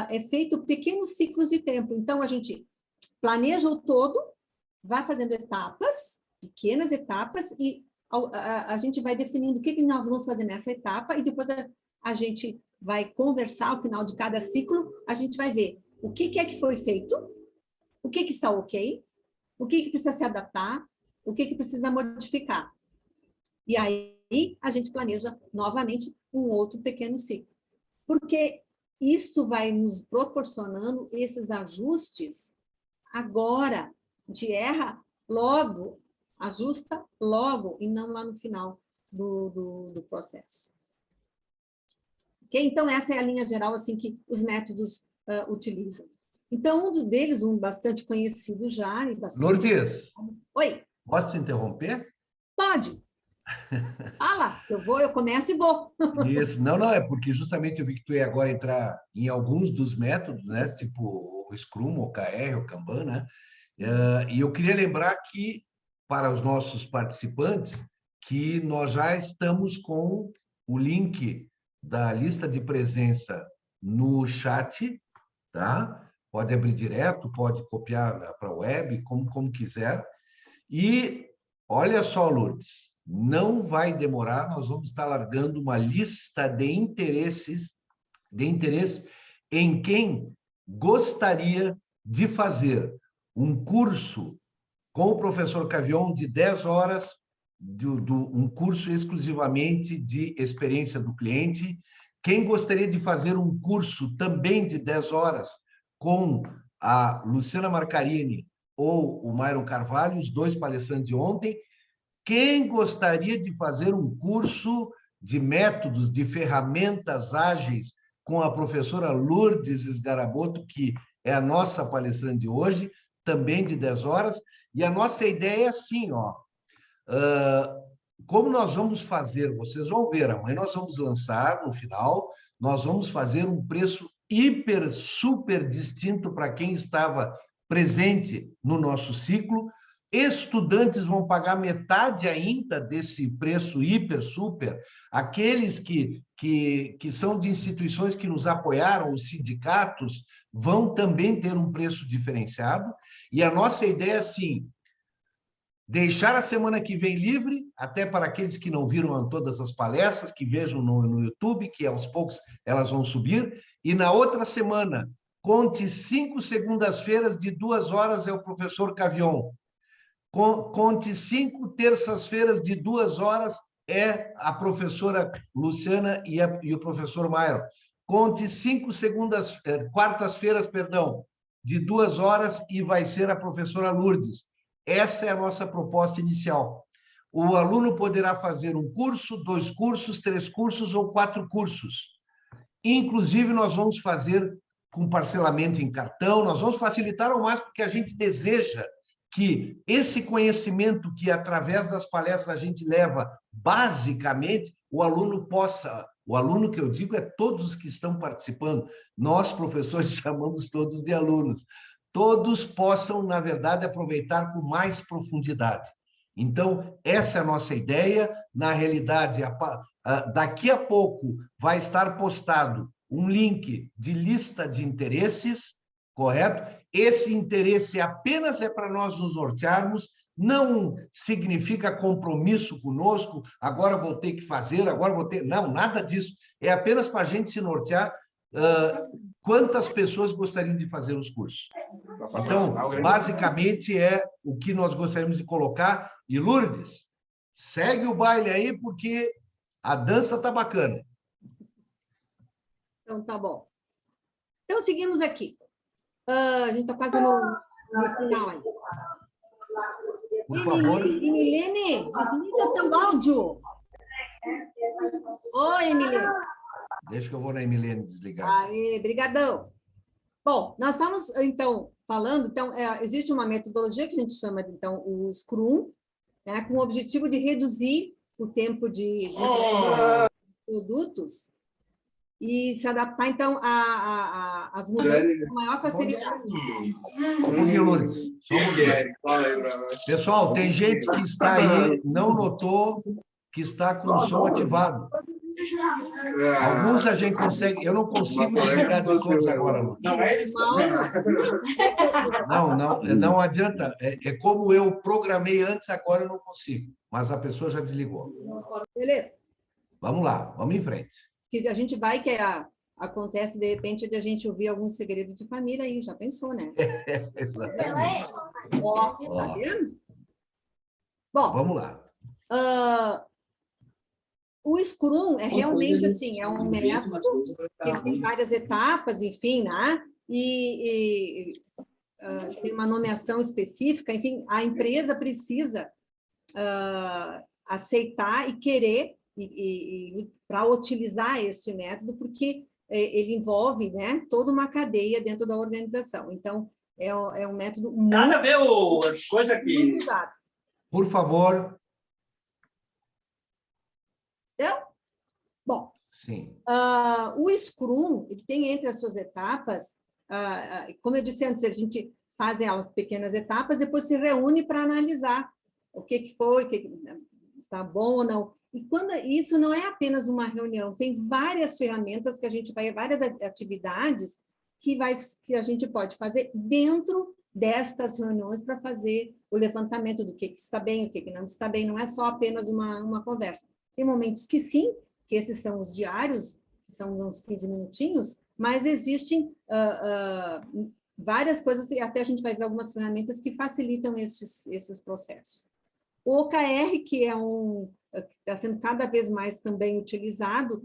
É feito pequenos ciclos de tempo. Então, a gente planeja o todo, vai fazendo etapas, pequenas etapas, e a gente vai definindo o que nós vamos fazer nessa etapa, e depois a gente vai conversar ao final de cada ciclo, a gente vai ver o que é que foi feito, o que está ok, o que precisa se adaptar, o que precisa modificar. E aí a gente planeja novamente um outro pequeno ciclo. Porque isso vai nos proporcionando esses ajustes agora. A gente erra logo, ajusta logo, e não lá no final do processo. Okay? Então, essa é a linha geral assim, que os métodos utilizam. Então, um deles, um bastante conhecido já. E bastante... Lourdes, oi. Posso te interromper? Pode. Fala, eu começo e vou. Isso. Não, é porque justamente eu vi que tu ia agora entrar em alguns dos métodos, né? Isso. Tipo o Scrum, o OKR, o Kanban, né? E eu queria lembrar que, para os nossos participantes, que nós já estamos com o link da lista de presença no chat, tá? Pode abrir direto, pode copiar para a web, como quiser. E olha só, Lourdes, não vai demorar, nós vamos estar largando uma lista de interesse em quem gostaria de fazer um curso com o professor Cavion de 10 horas, um curso exclusivamente de experiência do cliente. Quem gostaria de fazer um curso também de 10 horas com a Luciana Marcarini ou o Myron Carvalho, os dois palestrantes de ontem. Quem gostaria de fazer um curso de métodos, de ferramentas ágeis com a professora Lourdes Sgaraboto, que é a nossa palestrante de hoje, também de 10 horas. E a nossa ideia é assim, como nós vamos fazer, vocês vão ver, amanhã nós vamos lançar, no final, nós vamos fazer um preço hiper, super distinto para quem estava presente no nosso ciclo. Estudantes vão pagar metade ainda desse preço hiper, super. Aqueles que são de instituições que nos apoiaram, os sindicatos, vão também ter um preço diferenciado. E a nossa ideia é assim, deixar a semana que vem livre, até para aqueles que não viram todas as palestras, que vejam no YouTube, que aos poucos elas vão subir. E na outra semana, conte 5 segundas-feiras de 2 horas é o professor Cavion. Conte 5 terças-feiras de 2 horas é a professora Luciana e o professor Myron. Conte 5 quartas-feiras, de 2 horas e vai ser a professora Lourdes. Essa é a nossa proposta inicial. o aluno poderá fazer um curso, 2 cursos, 3 cursos ou 4 cursos. Inclusive, nós vamos fazer com parcelamento em cartão, nós vamos facilitar ao máximo, porque a gente deseja que esse conhecimento que, através das palestras, a gente leva, basicamente, o aluno que eu digo é todos os que estão participando, nós, professores, chamamos todos de alunos, todos possam, na verdade, aproveitar com mais profundidade. Então, essa é a nossa ideia. Na realidade, daqui a pouco vai estar postado um link de lista de interesses, correto? Esse interesse apenas é para nós nos nortearmos, não significa compromisso conosco, agora vou ter que fazer, agora vou ter... Não, nada disso. É apenas para a gente se nortear quantas pessoas gostariam de fazer os cursos. Então, basicamente, é o que nós gostaríamos de colocar. E, Lourdes, segue o baile aí, porque a dança está bacana. Então, tá bom. Então, seguimos aqui. A gente está quase no final aí. Por favor. Emilene, desliga o teu áudio. Oi, Emilene. Deixa que eu vou na Emilene desligar. Aí, brigadão. Bom, nós estamos, então, falando, então, existe uma metodologia que a gente chama, então, o Scrum, né, com o objetivo de reduzir o tempo de produtos e se adaptar, então, às mudanças com maior facilidade. Pessoal, tem gente que está aí, não notou que está com o som ativado. Alguns a gente consegue, eu não consigo desligar de todos agora, Lu. Não adianta. É como eu programei antes, agora eu não consigo. Mas a pessoa já desligou. Beleza. Vamos lá, vamos em frente. Que a gente vai, acontece, de repente, de a gente ouvir algum segredo de família aí, já pensou, né? Exatamente. Tá vendo? Bom, vamos lá. O Scrum é realmente assim, é um método que tem várias etapas, enfim, né? E tem uma nomeação específica, enfim, a empresa precisa aceitar e querer para utilizar este método, porque ele envolve, né, toda uma cadeia dentro da organização. Então, é um método Nada a ver as coisas aqui. Muito usado. Por favor. Então, bom, sim. O Scrum, ele tem entre as suas etapas, como eu disse antes, a gente faz elas pequenas etapas, depois se reúne para analisar o que foi, o que está bom ou não. E quando isso não é apenas uma reunião, tem várias ferramentas que a gente vai, várias atividades que a gente pode fazer dentro destas reuniões para fazer o levantamento do que está bem, o que não está bem, não é só apenas uma conversa. Tem momentos que sim, que esses são os diários, que são uns 15 minutinhos, mas existem várias coisas, e até a gente vai ver algumas ferramentas que facilitam esses processos. O OKR, que está sendo cada vez mais também utilizado,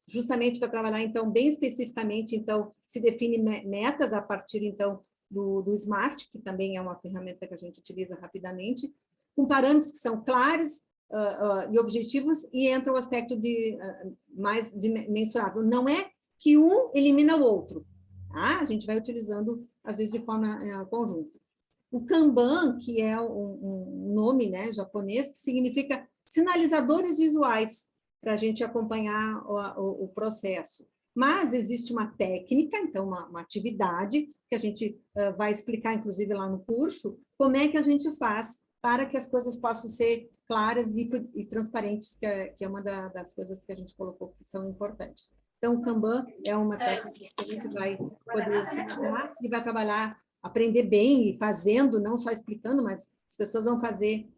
justamente para trabalhar, então, bem especificamente, então, se define metas a partir, então, do SMART, que também é uma ferramenta que a gente utiliza rapidamente, com parâmetros que são claros e objetivos, e entra o aspecto mais mensurável. Não é que um elimina o outro, tá? A gente vai utilizando, às vezes, de forma conjunta. O Kanban, que é um nome, né, japonês, que significa sinalizadores visuais, para a gente acompanhar o processo. Mas existe uma técnica, então, uma atividade, que a gente vai explicar, inclusive, lá no curso, como é que a gente faz para que as coisas possam ser claras e transparentes, que é uma das coisas que a gente colocou que são importantes. Então, o Kanban é uma técnica que a gente vai poder utilizar e vai trabalhar, aprender bem e fazendo, não só explicando, mas as pessoas vão fazer,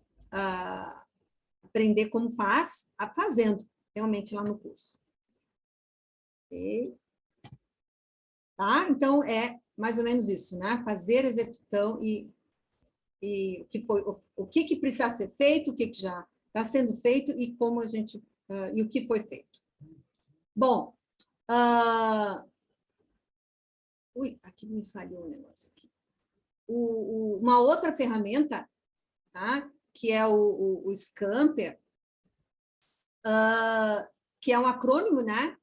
aprender como faz, fazendo, realmente, lá no curso. Okay. Tá? Então, é mais ou menos isso, né? Fazer, execução e o que precisa ser feito, o que já está sendo feito e como a gente, e o que foi feito. Bom, aqui me falhou um negócio aqui. Uma outra ferramenta, tá? que é o Scamper, que é um acrônimo, né,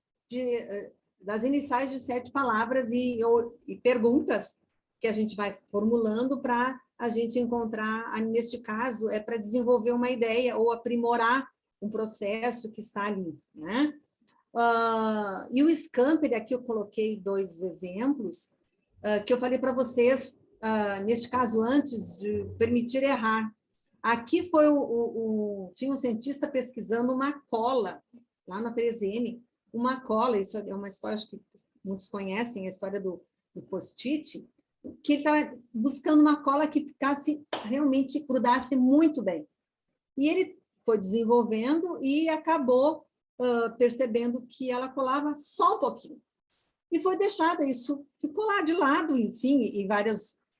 das iniciais de 7 palavras e perguntas que a gente vai formulando para a gente encontrar, neste caso, para desenvolver uma ideia ou aprimorar um processo que está ali, né? E o Scamper, aqui eu coloquei 2 exemplos, que eu falei para vocês, neste caso, antes de permitir errar. Aqui foi tinha um cientista pesquisando uma cola, lá na 3M, uma cola, isso é uma história, acho que muitos conhecem, a história do post-it, que ele estava buscando uma cola que ficasse, realmente grudasse muito bem. E ele foi desenvolvendo e acabou percebendo que ela colava só um pouquinho. E foi deixada, isso ficou lá de lado, enfim, e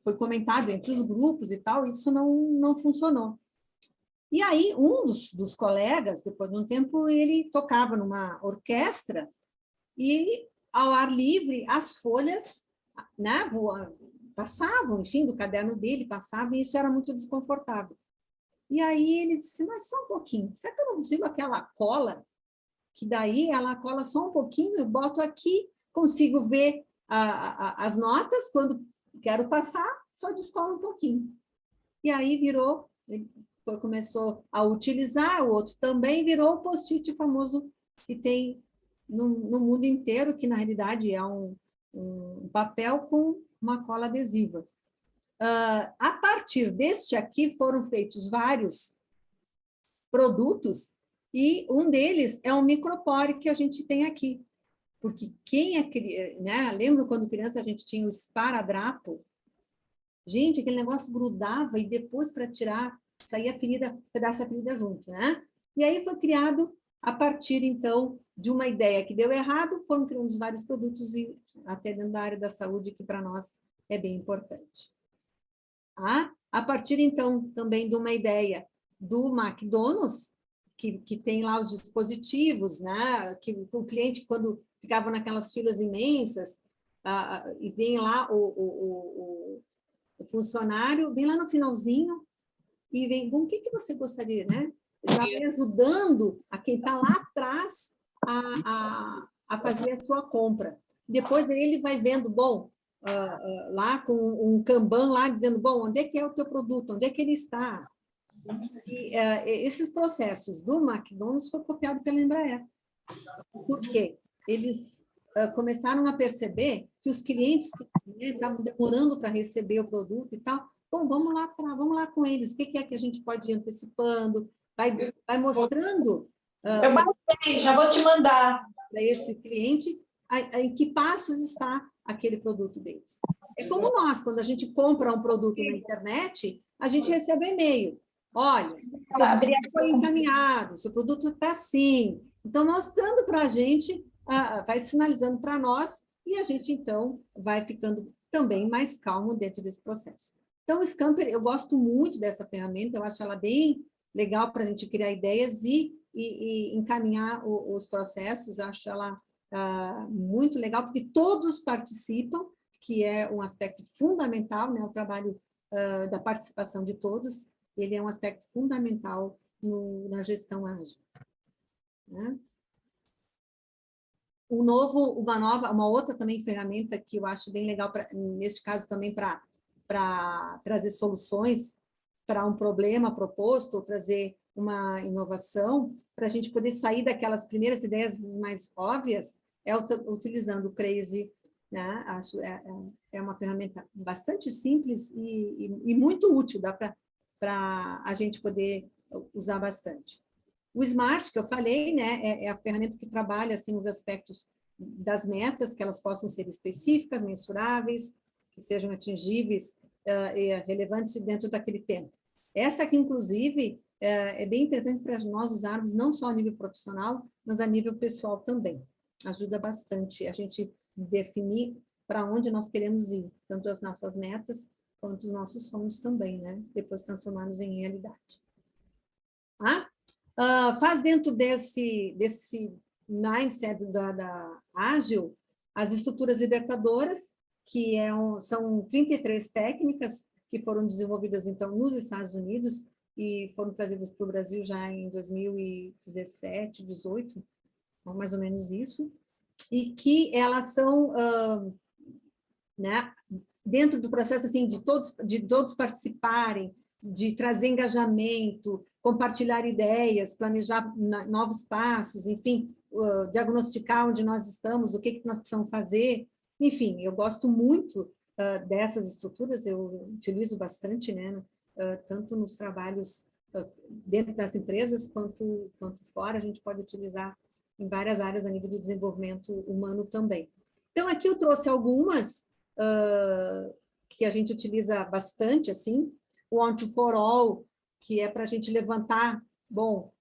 foi comentado entre os grupos e tal, isso não funcionou. E aí, um dos colegas, depois de um tempo, ele tocava numa orquestra e, ao ar livre, as folhas, né, passavam, enfim, do caderno dele, passavam, e isso era muito desconfortável. E aí ele disse, mas só um pouquinho, será que eu não consigo aquela cola? Que daí ela cola só um pouquinho, eu boto aqui, consigo ver as notas, quando quero passar, só descolo um pouquinho. E aí virou, começou a utilizar, o outro também virou o post-it famoso que tem no mundo inteiro, que na realidade é um papel com uma cola adesiva. A partir deste aqui foram feitos vários produtos e um deles é o micropore que a gente tem aqui. Porque quem é, né, lembro quando criança a gente tinha o esparadrapo? Gente, aquele negócio grudava e depois para tirar saía a ferida, pedaço da ferida junto, né? E aí foi criado a partir então de uma ideia que deu errado, foram criando vários produtos e até dentro da área da saúde que para nós é bem importante. A partir, então, também de uma ideia do McDonald's, que tem lá os dispositivos, né? Que o cliente, quando ficava naquelas filas imensas, e vem lá o funcionário, vem lá no finalzinho e vem, bom, o que você gostaria, né? Já vem ajudando a quem está lá atrás a fazer a sua compra. Depois ele vai vendo, bom, lá com um Kanban lá dizendo, bom, onde é que é o teu produto? Onde é que ele está? E, esses processos do McDonald's foi copiado pela Embraer. Por quê? Eles começaram a perceber que os clientes estavam demorando para receber o produto e tal. Bom, vamos lá com eles. O que é que a gente pode ir antecipando? Vai mostrando... Eu baixei, já vou te mandar. Para esse cliente, em que passos está aquele produto deles. É como nós, quando a gente compra um produto na internet, a gente recebe um e-mail. Olha, seu produto foi encaminhado, seu produto está assim. Então, mostrando para a gente, vai sinalizando para nós, e a gente, então, vai ficando também mais calmo dentro desse processo. Então, o Scamper, eu gosto muito dessa ferramenta, eu acho ela bem legal para a gente criar ideias e encaminhar os processos, eu acho ela muito legal, porque todos participam, que é um aspecto fundamental, né? O trabalho da participação de todos, ele é um aspecto fundamental na gestão ágil. Né? Uma outra também ferramenta que eu acho bem legal, neste caso também para trazer soluções para um problema proposto, ou trazer uma inovação, para a gente poder sair daquelas primeiras ideias mais óbvias, utilizando o Crazy, né? Acho é uma ferramenta bastante simples e muito útil, dá para a gente poder usar bastante. O Smart, que eu falei, né, é a ferramenta que trabalha assim, os aspectos das metas, que elas possam ser específicas, mensuráveis, que sejam atingíveis e relevantes dentro daquele tempo. Essa aqui, inclusive, é bem interessante para nós usarmos não só a nível profissional, mas a nível pessoal também. Ajuda bastante a gente definir para onde nós queremos ir, tanto as nossas metas, quanto os nossos sonhos também, né? Depois transformá-los em realidade. Faz dentro desse mindset da Ágil, as estruturas libertadoras, que são 33 técnicas que foram desenvolvidas, então, nos Estados Unidos, e foram trazidas para o Brasil já em 2017, 18, mais ou menos isso, e que elas são, né, dentro do processo assim, de todos participarem, de trazer engajamento, compartilhar ideias, planejar novos passos, enfim, diagnosticar onde nós estamos, o que nós precisamos fazer. Enfim, eu gosto muito dessas estruturas, eu utilizo bastante, né, tanto nos trabalhos dentro das empresas, quanto fora, a gente pode utilizar em várias áreas a nível de desenvolvimento humano também. Então, aqui eu trouxe algumas que a gente utiliza bastante, assim, o On for All, que é para a gente levantar, bom,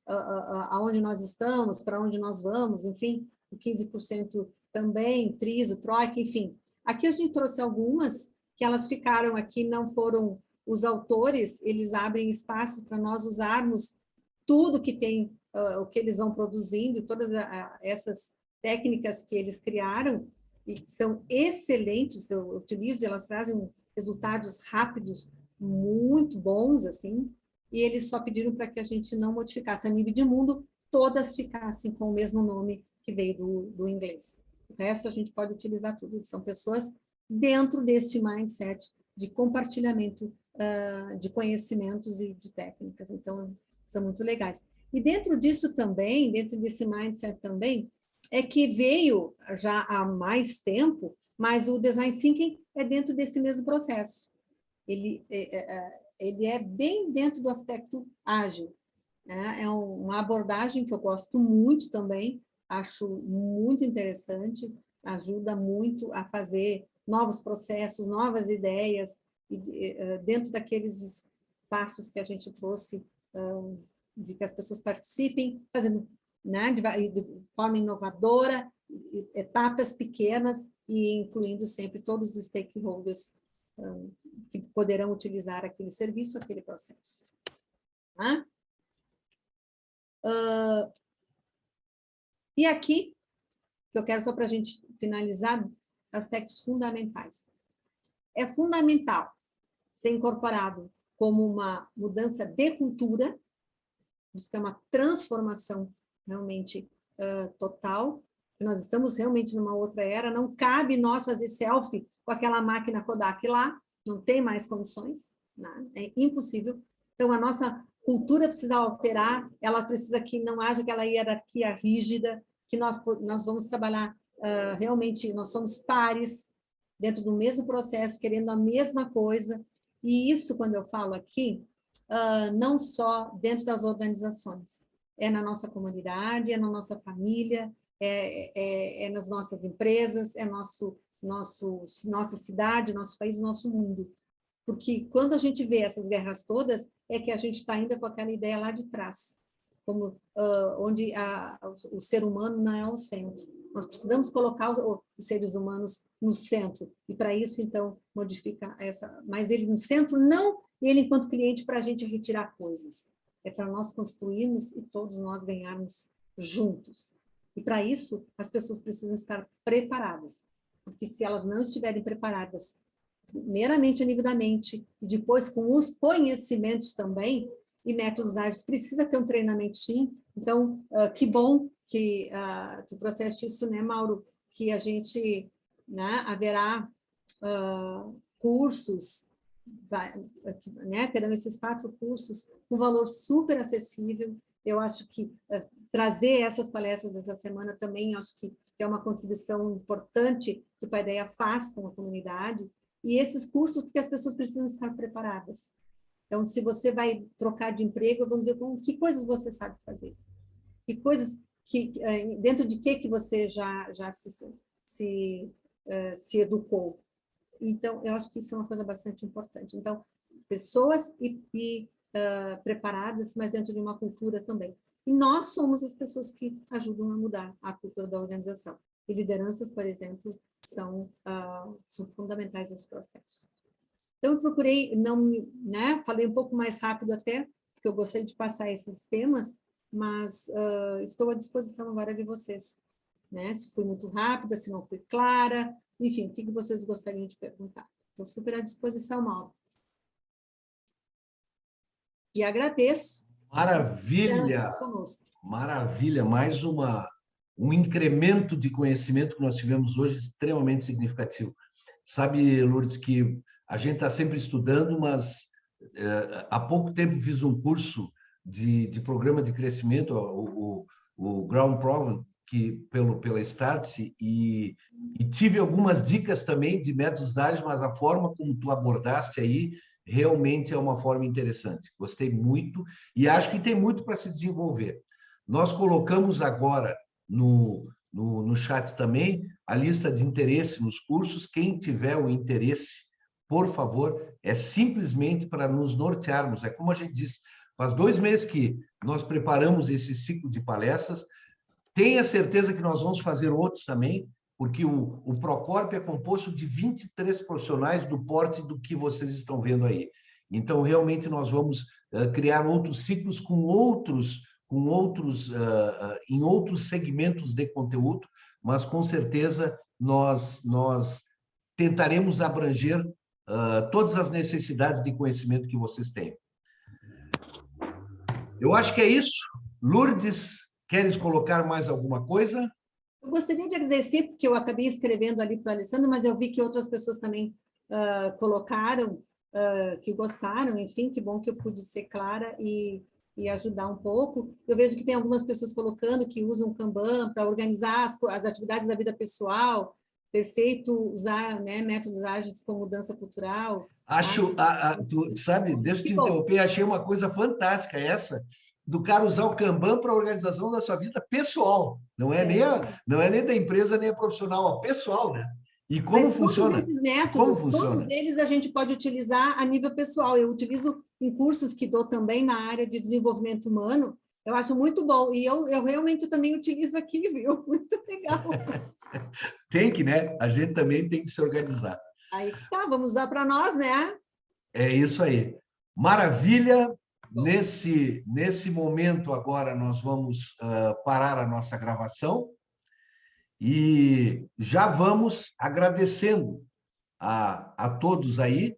aonde nós estamos, para onde nós vamos, enfim, o 15% também, TRISO, Troika, enfim. Aqui a gente trouxe algumas que elas ficaram aqui, não foram os autores, eles abrem espaços para nós usarmos tudo que tem, o que eles vão produzindo, todas essas técnicas que eles criaram, e que são excelentes, eu utilizo, elas trazem resultados rápidos, muito bons, assim, e eles só pediram para que a gente não modificasse a nível de mundo, todas ficassem com o mesmo nome que veio do inglês. O resto a gente pode utilizar tudo, são pessoas dentro deste mindset de compartilhamento de conhecimentos e de técnicas, então são muito legais. E dentro disso também, dentro desse mindset também, é que veio já há mais tempo, mas o Design Thinking é dentro desse mesmo processo. Ele é bem dentro do aspecto ágil, né? É uma abordagem que eu gosto muito também, acho muito interessante, ajuda muito a fazer novos processos, novas ideias, e dentro daqueles passos que a gente trouxe, de que as pessoas participem, fazendo, né, de forma inovadora, etapas pequenas e incluindo sempre todos os stakeholders que poderão utilizar aquele serviço, aquele processo. Tá? E aqui, que eu quero só para a gente finalizar, aspectos fundamentais. É fundamental ser incorporado como uma mudança de cultura, isso é uma transformação realmente total, nós estamos realmente numa outra era, não cabe nós fazer selfie com aquela máquina Kodak lá, não tem mais condições, né? É impossível. Então, a nossa cultura precisa alterar, ela precisa que não haja aquela hierarquia rígida, que nós vamos trabalhar realmente, nós somos pares, dentro do mesmo processo, querendo a mesma coisa, e isso, quando eu falo aqui, não só dentro das organizações, é na nossa comunidade, é na nossa família, é nas nossas empresas, é nossa cidade, nosso país, nosso mundo. Porque quando a gente vê essas guerras todas, é que a gente está ainda com aquela ideia lá de trás, como, onde o ser humano não é o centro. Nós precisamos colocar os seres humanos no centro, e para isso, então, modifica mas ele no centro, não ele enquanto cliente para a gente retirar coisas, é para nós construirmos e todos nós ganharmos juntos. E para isso, as pessoas precisam estar preparadas, porque se elas não estiverem preparadas, primeiramente a nível da mente, e depois com os conhecimentos também, e métodos ágeis, precisa ter um treinamento sim. Então, que bom que tu trouxeste isso, né, Mauro, que a gente, né, haverá cursos, né, terão esses 4 cursos com valor super acessível. Eu acho que trazer essas palestras essa semana também, acho que é uma contribuição importante que o Paideia faz com a comunidade, e esses cursos, porque as pessoas precisam estar preparadas. Então, se você vai trocar de emprego, vamos dizer, que coisas você sabe fazer? Que coisas, dentro de que você já se educou? Então, eu acho que isso é uma coisa bastante importante. Então, pessoas preparadas, mas dentro de uma cultura também. E nós somos as pessoas que ajudam a mudar a cultura da organização. E lideranças, por exemplo, são fundamentais nesse processo. Então, eu procurei, né, falei um pouco mais rápido até, porque eu gostei de passar esses temas, mas estou à disposição agora de vocês, né? Se fui muito rápida, se não fui clara, enfim, o que vocês gostariam de perguntar? Estou super à disposição, Mauro. E agradeço. Maravilha! Conosco. Maravilha! Mais um incremento de conhecimento que nós tivemos hoje extremamente significativo. Sabe, Lourdes, que a gente está sempre estudando, mas há pouco tempo fiz um curso de programa de crescimento, o Ground Program, pela Startse, e tive algumas dicas também de métodos ágeis, mas a forma como tu abordaste aí realmente é uma forma interessante. Gostei muito e acho que tem muito para se desenvolver. Nós colocamos agora no chat também a lista de interesse nos cursos. Quem tiver o interesse, por favor, é simplesmente para nos nortearmos. É como a gente disse, faz 2 meses que nós preparamos esse ciclo de palestras. Tenha certeza que nós vamos fazer outros também, porque o Procorp é composto de 23 profissionais do porte do que vocês estão vendo aí. Então, realmente, nós vamos criar outros ciclos em outros segmentos de conteúdo, mas, com certeza, nós tentaremos abranger todas as necessidades de conhecimento que vocês têm. Eu acho que é isso. Lourdes, queres colocar mais alguma coisa? Eu gostaria de agradecer, porque eu acabei escrevendo ali para o Alessandro, mas eu vi que outras pessoas também colocaram, que gostaram, enfim, que bom que eu pude ser clara e ajudar um pouco. Eu vejo que tem algumas pessoas colocando que usam o Kanban para organizar as atividades da vida pessoal, perfeito usar, né, métodos ágeis como mudança cultural. Acho, tu sabe, deixa eu te interromper, achei uma coisa fantástica essa, do cara usar o Kanban para a organização da sua vida pessoal, não é nem da empresa, nem a profissional, a pessoal, né? E como Mas funciona? todos esses métodos, todos eles a gente pode utilizar a nível pessoal. Eu utilizo em cursos que dou também na área de desenvolvimento humano, eu acho muito bom. E eu realmente também utilizo aqui, viu? Muito legal. Tem que, né? A gente também tem que se organizar. Aí que tá, vamos usar para nós, né? É isso aí. Maravilha! Nesse momento agora nós vamos parar a nossa gravação e já vamos agradecendo a todos aí